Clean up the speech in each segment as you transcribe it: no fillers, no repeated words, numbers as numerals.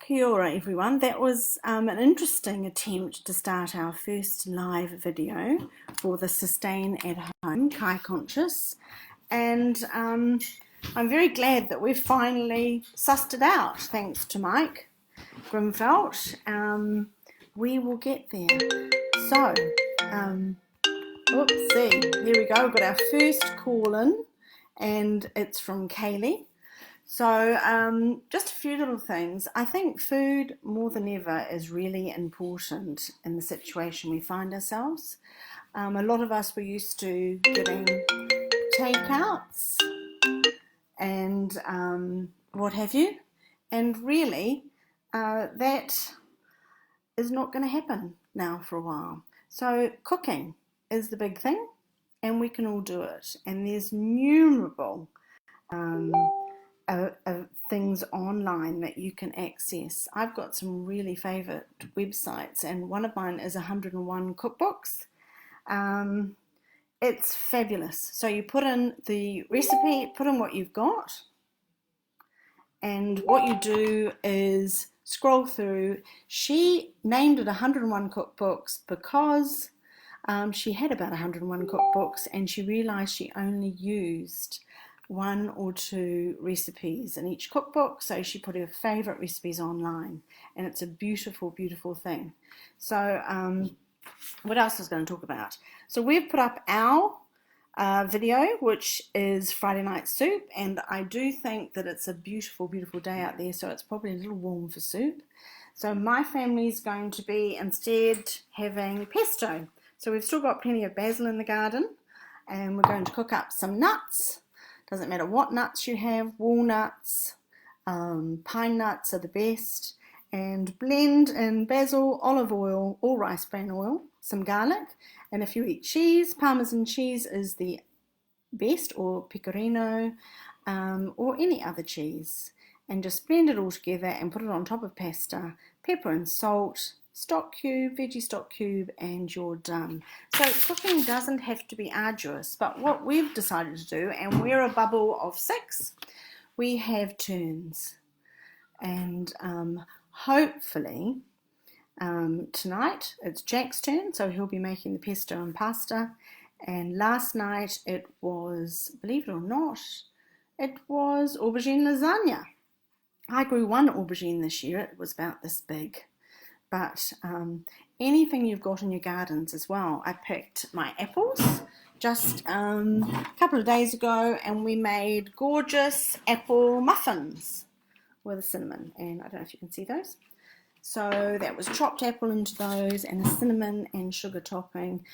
Kia ora everyone. That was an interesting attempt to start our first live video for the Sustain at Home Kai Conscious, and I'm very glad that we've finally sussed it out, thanks to Mike Grimfelt. We will get there. So, oopsie, there we go, we've got our first call in, and it's from Kaylee. So just a few little things. I think food more than ever is really important in the situation we find ourselves. A lot of us were used to getting takeouts and what have you, and really that is not going to happen now for a while. So cooking is the big thing, and we can all do it, and there's innumerable things online that you can access. I've got some really favourite websites, and one of mine is 101 Cookbooks. It's fabulous. So you put in the recipe, put in what you've got, and what you do is scroll through. She named it 101 Cookbooks because she had about 101 cookbooks, and she realised she only used 1 or 2 recipes in each cookbook, so she put her favourite recipes online, and it's a beautiful, beautiful thing. So what else I was going to talk about? So we've put up our video, which is Friday night soup, and I do think that it's a beautiful, beautiful day out there, so it's probably a little warm for soup. So my family's going to be instead having pesto. So we've still got plenty of basil in the garden, and we're going to cook up some nuts. Doesn't matter what nuts you have, walnuts, pine nuts are the best, and blend in basil, olive oil, or rice bran oil, some garlic, and if you eat cheese, Parmesan cheese is the best, or pecorino, or any other cheese, and just blend it all together and put it on top of pasta, pepper and salt, stock cube, veggie stock cube, and you're done. So cooking doesn't have to be arduous, but what we've decided to do, and we're a bubble of 6, we have turns, and hopefully tonight it's Jack's turn, so he'll be making the pesto and pasta, and last night it was, believe it or not, it was aubergine lasagna. I grew 1 aubergine this year, it was about this big. But anything you've got in your gardens as well. I picked my apples just a couple of days ago, and we made gorgeous apple muffins with cinnamon, and I don't know if you can see those. So that was chopped apple into those, and a cinnamon and sugar topping.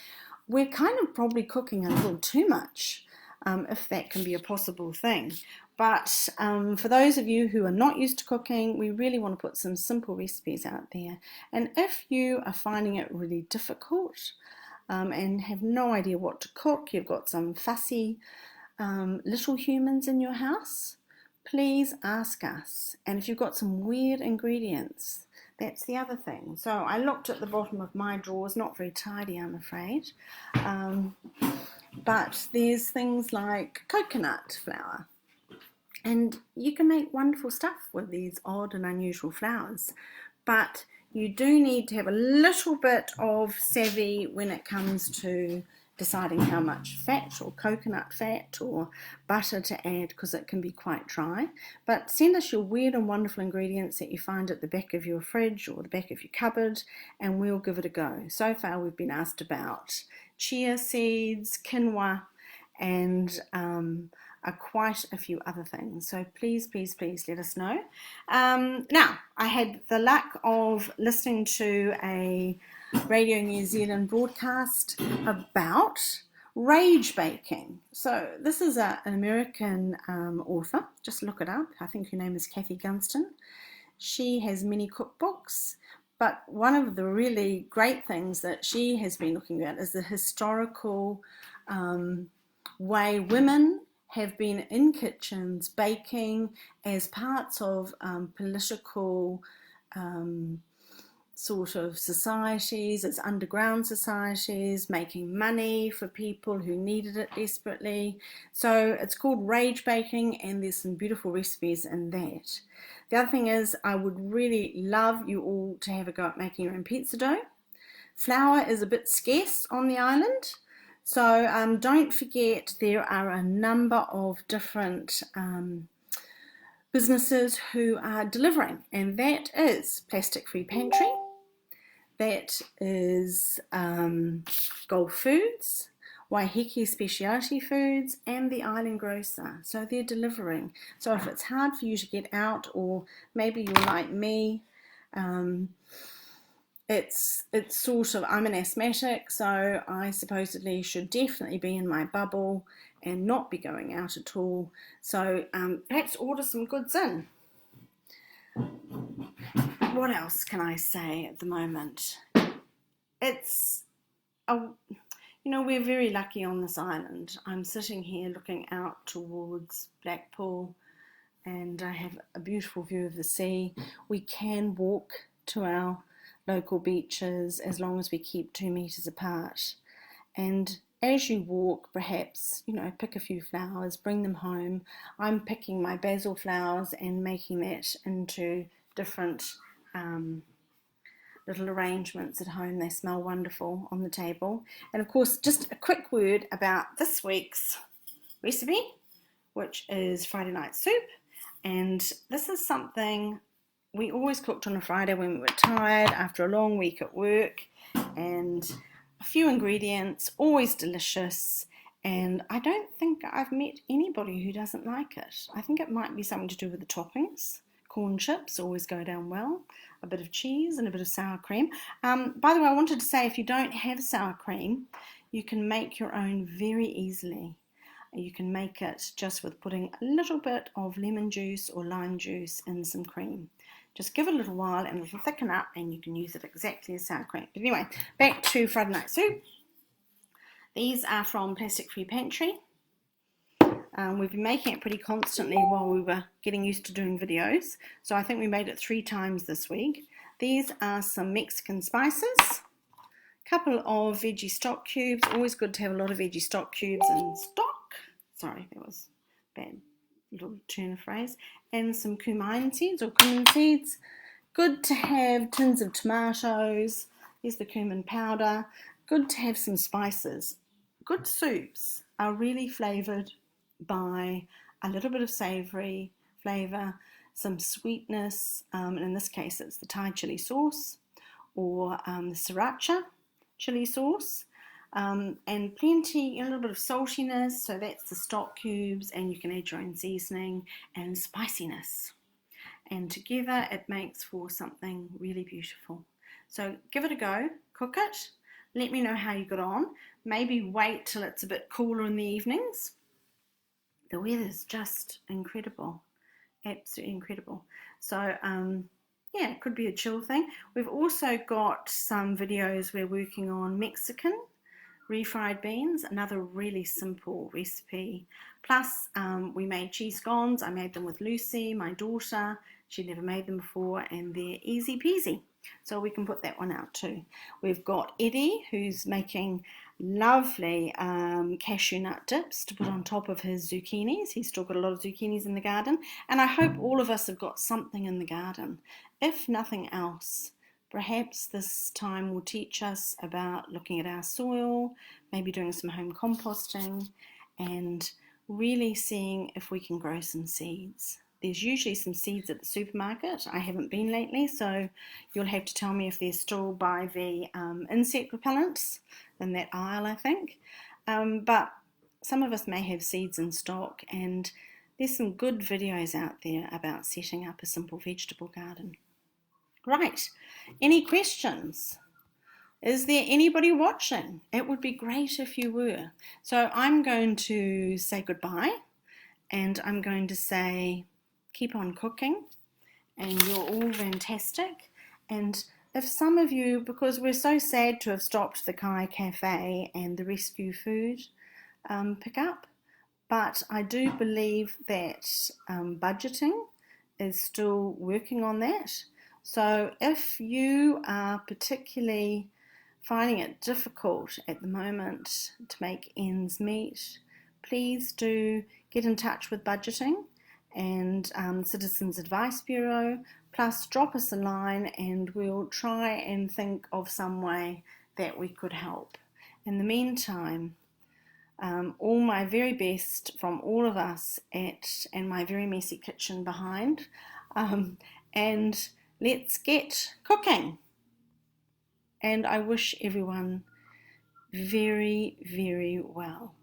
We're kind of probably cooking a little too much, if that can be a possible thing. But for those of you who are not used to cooking, we really want to put some simple recipes out there. And if you are finding it really difficult and have no idea what to cook, you've got some fussy little humans in your house, please ask us. And if you've got some weird ingredients, that's the other thing. So I looked at the bottom of my drawers, not very tidy, I'm afraid. But there's things like coconut flour. And you can make wonderful stuff with these odd and unusual flours. But you do need to have a little bit of savvy when it comes to deciding how much fat or coconut fat or butter to add, because it can be quite dry. But send us your weird and wonderful ingredients that you find at the back of your fridge or the back of your cupboard, and we'll give it a go. So far we've been asked about chia seeds, quinoa, and quite a few other things. So please, please, please let us know. Now, I had the luck of listening to a Radio New Zealand broadcast about rage baking. So this is an American author. Just look it up. I think her name is Kathy Gunston. She has many cookbooks, but one of the really great things that she has been looking at is the historical way women have been in kitchens baking as parts of political sort of societies, it's underground societies, making money for people who needed it desperately. So it's called rage baking, and there's some beautiful recipes in that. The other thing is, I would really love you all to have a go at making your own pizza dough. Flour is a bit scarce on the island, so don't forget there are a number of different businesses who are delivering, and that is Plastic Free Pantry, that is Gulf Foods, Waiheke Speciality Foods, and the Island Grocer. So they're delivering. So if it's hard for you to get out, or maybe you're like me, it's sort of, I'm an asthmatic, so I supposedly should definitely be in my bubble and not be going out at all. So perhaps order some goods in. What else can I say at the moment? It's we're very lucky on this island. I'm sitting here looking out towards Blackpool, and I have a beautiful view of the sea. We can walk to our local beaches as long as we keep 2 meters apart. And as you walk, perhaps, pick a few flowers, bring them home. I'm picking my basil flowers and making that into different little arrangements at home. They smell wonderful on the table. And of course, just a quick word about this week's recipe, which is Friday night soup. And this is something we always cooked on a Friday when we were tired after a long week at work, and a few ingredients, always delicious. And I don't think I've met anybody who doesn't like it. I think it might be something to do with the toppings. Corn chips always go down well, a bit of cheese and a bit of sour cream. By the way, I wanted to say, if you don't have sour cream, you can make your own very easily. You can make it just with putting a little bit of lemon juice or lime juice in some cream. Just give it a little while and it'll thicken up, and you can use it exactly as sour cream. But anyway, back to Friday night soup. These are from Plastic Free Pantry. We've been making it pretty constantly while we were getting used to doing videos. So I think we made it 3 times this week. These are some Mexican spices. A couple of veggie stock cubes. Always good to have a lot of veggie stock cubes in stock. Sorry, that was a bad little turn of phrase. And some cumin seeds or cumin seeds. Good to have tins of tomatoes. Here's the cumin powder. Good to have some spices. Good soups are really flavoured by a little bit of savoury flavour, some sweetness, and in this case it's the Thai chilli sauce, or the sriracha chilli sauce, and plenty, a little bit of saltiness, so that's the stock cubes, and you can add your own seasoning, and spiciness. And together it makes for something really beautiful. So give it a go, cook it, let me know how you got on. Maybe wait till it's a bit cooler in the evenings. The weather's just incredible, absolutely incredible. So yeah, it could be a chill thing. We've also got some videos we're working on Mexican refried beans, another really simple recipe. Plus we made cheese scones. I made them with Lucy, my daughter. She never made them before, and they're easy peasy. So we can put that one out too. We've got Eddie, who's making lovely cashew nut dips to put on top of his zucchinis. He's still got a lot of zucchinis in the garden, and I hope all of us have got something in the garden. If nothing else, perhaps this time will teach us about looking at our soil, maybe doing some home composting, and really seeing if we can grow some seeds. There's usually some seeds at the supermarket. I haven't been lately, so you'll have to tell me if they're still by the insect repellents in that aisle, I think. But some of us may have seeds in stock, and there's some good videos out there about setting up a simple vegetable garden. Right, any questions? Is there anybody watching? It would be great if you were. So I'm going to say goodbye, and I'm going to say keep on cooking, and you're all fantastic. And if some of you, because we're so sad to have stopped the Kai Cafe and the rescue food pick up, but I do believe that budgeting is still working on that. So if you are particularly finding it difficult at the moment to make ends meet, please do get in touch with budgeting and Citizens Advice Bureau, plus drop us a line and we'll try and think of some way that we could help. In the meantime, all my very best from all of us and my very messy kitchen behind, and let's get cooking. And I wish everyone very, very well.